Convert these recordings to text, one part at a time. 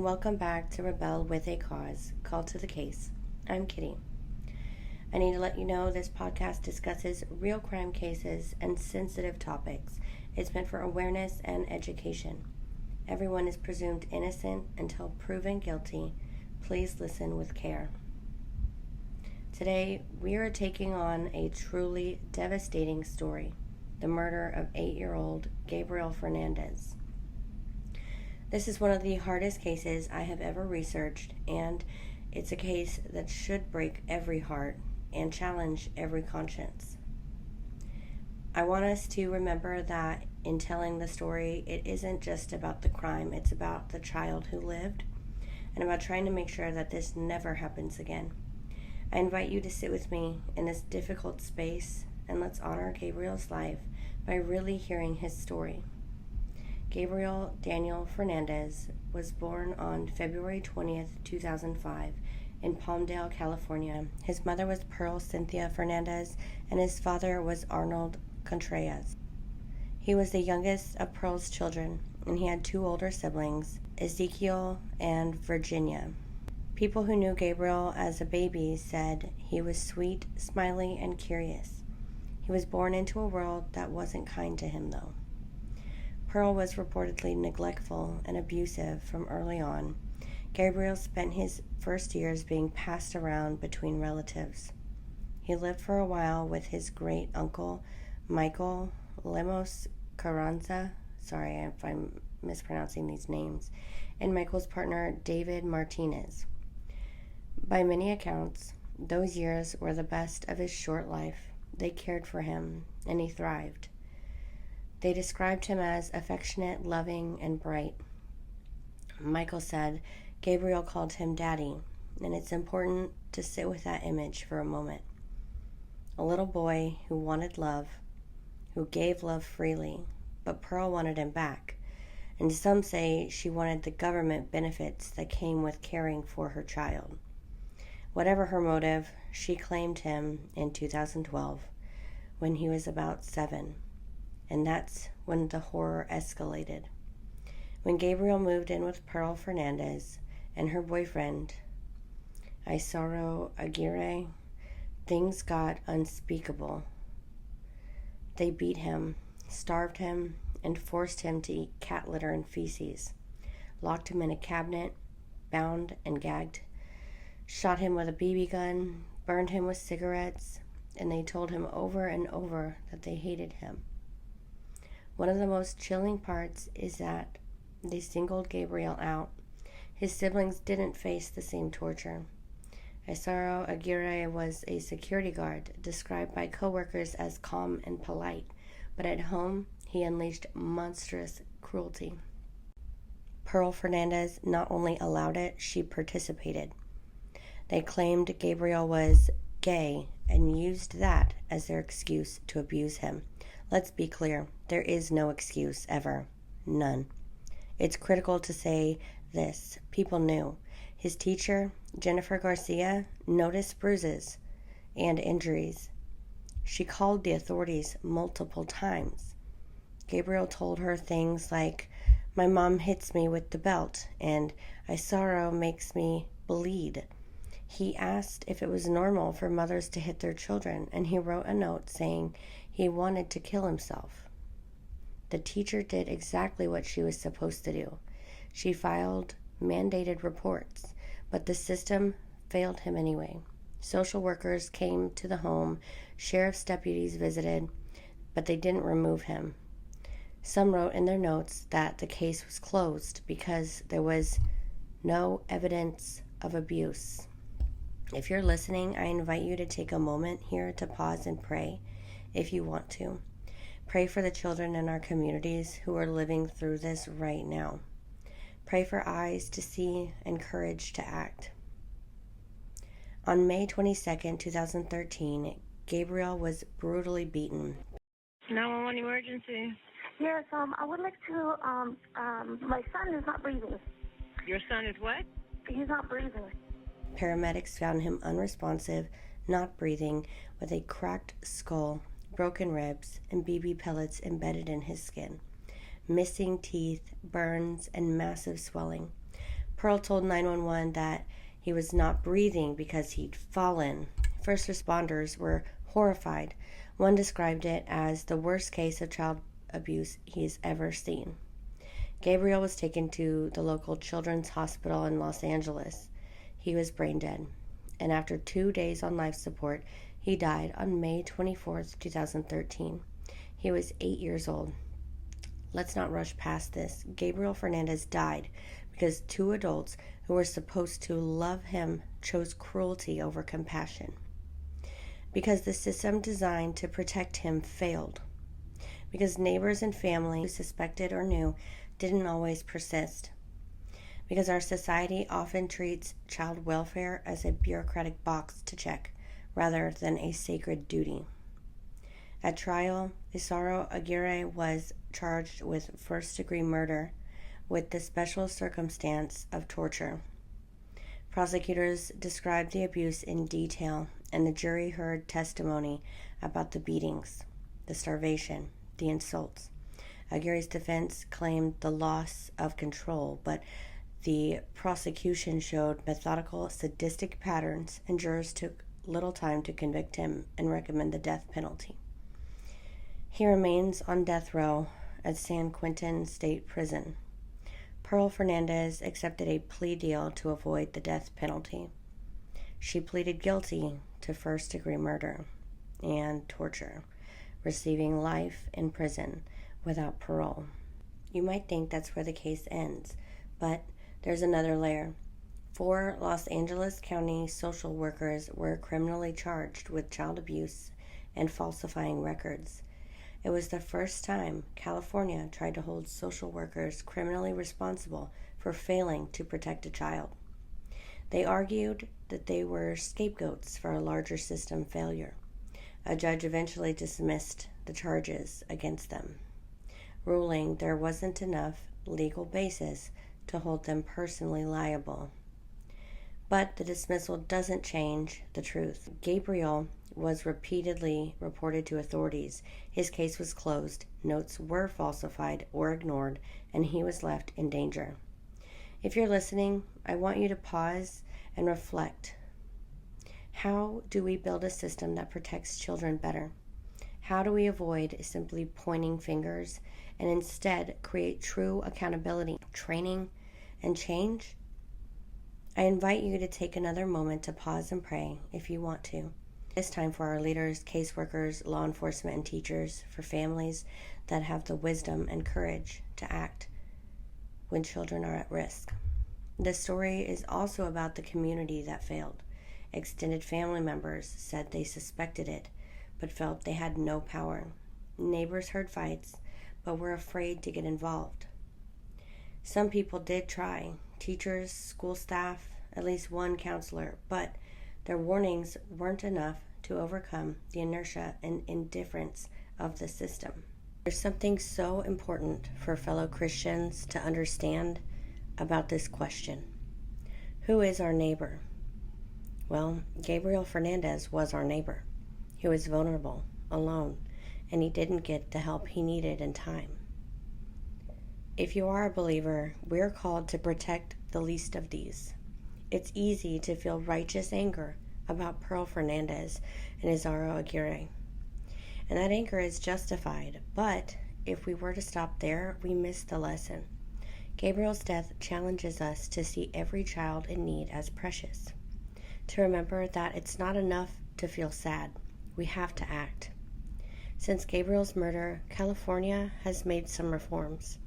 and welcome back to Rebel with a Cause, Call to the Case. I'm Kitty. I need to let you know this podcast discusses real crime cases and sensitive topics. It's meant for awareness and education. Everyone is presumed innocent until proven guilty. Please listen with care. Today, we are taking on a truly devastating story, the murder of 8-year-old Gabriel Fernandez. This is one of the hardest cases I have ever researched, and it's a case that should break every heart and challenge every conscience. I want us to remember that in telling the story, it isn't just about the crime, it's about the child who lived, and about trying to make sure that this never happens again. I invite you to sit with me in this difficult space, and let's honor Gabriel's life by really hearing his story. Gabriel Daniel Fernandez was born on February 20th, 2005 in Palmdale, California. His mother was Pearl Cynthia Fernandez and his father was Arnold Contreras. He was the youngest of Pearl's children and he had 2 older siblings, Ezekiel and Virginia. People who knew Gabriel as a baby said he was sweet, smiley, and curious. He was born into a world that wasn't kind to him though. Pearl was reportedly neglectful and abusive from early on. Gabriel spent his first years being passed around between relatives. He lived for a while with his great uncle, Michael Lemos Carranza, sorry if I'm mispronouncing these names, and Michael's partner, David Martinez. By many accounts, those years were the best of his short life. They cared for him, and he thrived. They described him as affectionate, loving, and bright. Michael said Gabriel called him Daddy, and it's important to sit with that image for a moment. A little boy who wanted love, who gave love freely, but Pearl wanted him back, and some say she wanted the government benefits that came with caring for her child. Whatever her motive, she claimed him in 2012 when he was about 7. And that's when the horror escalated. When Gabriel moved in with Pearl Fernandez and her boyfriend, 𝒓𝒽𝓃, things got unspeakable. They beat him, starved him, and forced him to eat cat litter and feces, locked him in a cabinet, bound and gagged, shot him with a BB gun, burned him with cigarettes, and they told him over and over that they hated him. One of the most chilling parts is that they singled Gabriel out. His siblings didn't face the same torture. 𝒓𝒽𝓃 was a security guard, described by coworkers as calm and polite, but at home he unleashed monstrous cruelty. Pearl Fernandez not only allowed it, she participated. They claimed Gabriel was gay and used that as their excuse to abuse him. Let's be clear, there is no excuse ever. None. It's critical to say this. People knew. His teacher, Jennifer Garcia, noticed bruises and injuries. She called the authorities multiple times. Gabriel told her things like, "My mom hits me with the belt," and 𝒓𝒽𝓃 makes me bleed. He asked if it was normal for mothers to hit their children, and he wrote a note saying he wanted to kill himself. The teacher did exactly what she was supposed to do. She filed mandated reports, but the system failed him anyway. Social workers came to the home, sheriff's deputies visited, but they didn't remove him. Some wrote in their notes that the case was closed because there was no evidence of abuse. If you're listening, I invite you to take a moment here to pause and pray if you want to. Pray for the children in our communities who are living through this right now. Pray for eyes to see and courage to act. On May 22nd, 2013, Gabriel was brutally beaten. 911 emergency. Yes, I would like to, my son is not breathing. Your son is what? He's not breathing. Paramedics found him unresponsive, not breathing, with a cracked skull, broken ribs, and BB pellets embedded in his skin, missing teeth, burns, and massive swelling. Pearl told 911 that he was not breathing because he'd fallen. First responders were horrified. One described it as the worst case of child abuse he's ever seen. Gabriel was taken to the local children's hospital in Los Angeles. He was brain dead, and after 2 days on life support, he died on May 24th, 2013. He was 8 years old. Let's not rush past this. Gabriel Fernandez died because 2 adults who were supposed to love him chose cruelty over compassion. Because the system designed to protect him failed. Because neighbors and family who suspected or knew didn't always persist. Because our society often treats child welfare as a bureaucratic box to check rather than a sacred duty. At trial, 𝒃𝓃 was charged with first-degree murder with the special circumstance of torture. Prosecutors described the abuse in detail, and the jury heard testimony about the beatings, the starvation, the insults. Aguirre's defense claimed the loss of control, but the prosecution showed methodical, sadistic patterns, and jurors took little time to convict him and recommend the death penalty. He remains on death row at San Quentin State Prison. Pearl Fernandez accepted a plea deal to avoid the death penalty. She pleaded guilty to first-degree murder and torture, receiving life in prison without parole. You might think that's where the case ends, but there's another layer. 4 Los Angeles County social workers were criminally charged with child abuse and falsifying records. It was the first time California tried to hold social workers criminally responsible for failing to protect a child. They argued that they were scapegoats for a larger system failure. A judge eventually dismissed the charges against them, ruling there wasn't enough legal basis to hold them personally liable. But the dismissal doesn't change the truth. Gabriel was repeatedly reported to authorities. His case was closed, notes were falsified or ignored, and he was left in danger. If you're listening, I want you to pause and reflect. How do we build a system that protects children better? How do we avoid simply pointing fingers and instead create true accountability, training, and change? I invite you to take another moment to pause and pray if you want to. It's time for our leaders, caseworkers, law enforcement, and teachers, for families that have the wisdom and courage to act when children are at risk. This story is also about the community that failed. Extended family members said they suspected it, but felt they had no power. Neighbors heard fights, but were afraid to get involved. Some people did try, teachers, school staff, at least one counselor, but their warnings weren't enough to overcome the inertia and indifference of the system. There's something so important for fellow Christians to understand about this question. Who is our neighbor? Well, Gabriel Fernandez was our neighbor. He was vulnerable, alone, and he didn't get the help he needed in time. If you are a believer, we're called to protect the least of these. It's easy to feel righteous anger about Pearl Fernandez and 𝒃𝓃. And that anger is justified, but if we were to stop there, we miss the lesson. Gabriel's death challenges us to see every child in need as precious, to remember that it's not enough to feel sad. We have to act. Since Gabriel's murder, California has made some reforms.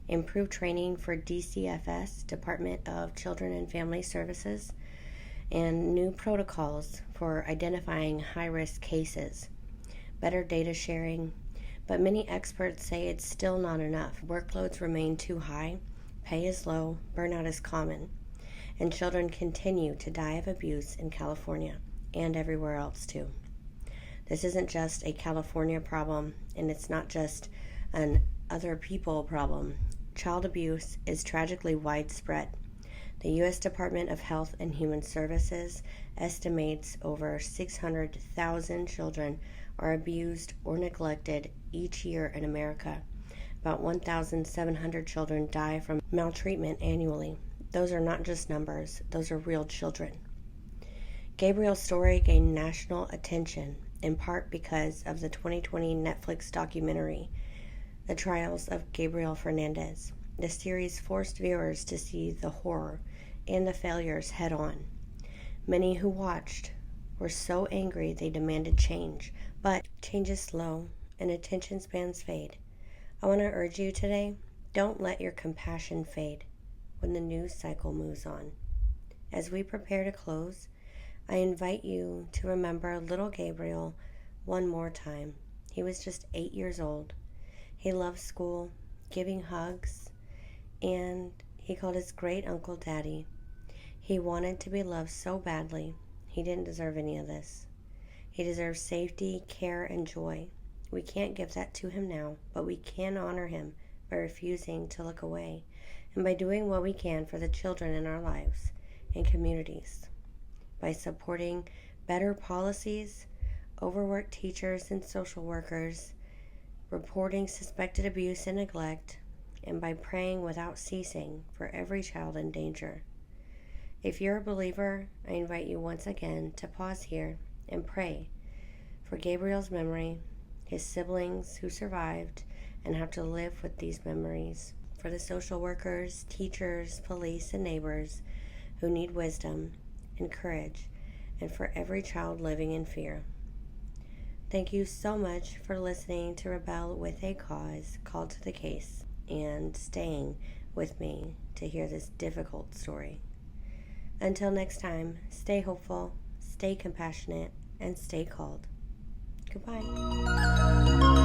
Improved training for DCFS, Department of Children and Family Services, and new protocols for identifying high-risk cases, better data sharing, but many experts say it's still not enough. Workloads remain too high, pay is low, burnout is common, and children continue to die of abuse in California and everywhere else too. This isn't just a California problem, and it's not just an other people problem. Child abuse is tragically widespread. The U.S. Department of Health and Human Services estimates over 600,000 children are abused or neglected each year in America. About 1,700 children die from maltreatment annually. Those are not just numbers, those are real children. Gabriel's story gained national attention, in part because of the 2020 Netflix documentary, The Trials of Gabriel Fernandez. The series forced viewers to see the horror and the failures head on. Many who watched were so angry they demanded change, but change is slow and attention spans fade. I want to urge you today, don't let your compassion fade when the news cycle moves on. As we prepare to close, I invite you to remember little Gabriel one more time. He was just 8 years old. He loved school, giving hugs, and he called his great uncle Daddy. He wanted to be loved so badly. He didn't deserve any of this. He deserves safety, care, and joy. We can't give that to him now, but we can honor him by refusing to look away and by doing what we can for the children in our lives and communities. By supporting better policies, overworked teachers and social workers, reporting suspected abuse and neglect, and by praying without ceasing for every child in danger. If you're a believer, I invite you once again to pause here and pray for Gabriel's memory, his siblings who survived and have to live with these memories, for the social workers, teachers, police, and neighbors who need wisdom and courage, and for every child living in fear. Thank you so much for listening to Rebel with a Cause, Called to the Case, and staying with me to hear this difficult story. Until next time, stay hopeful, stay compassionate, and stay called. Goodbye.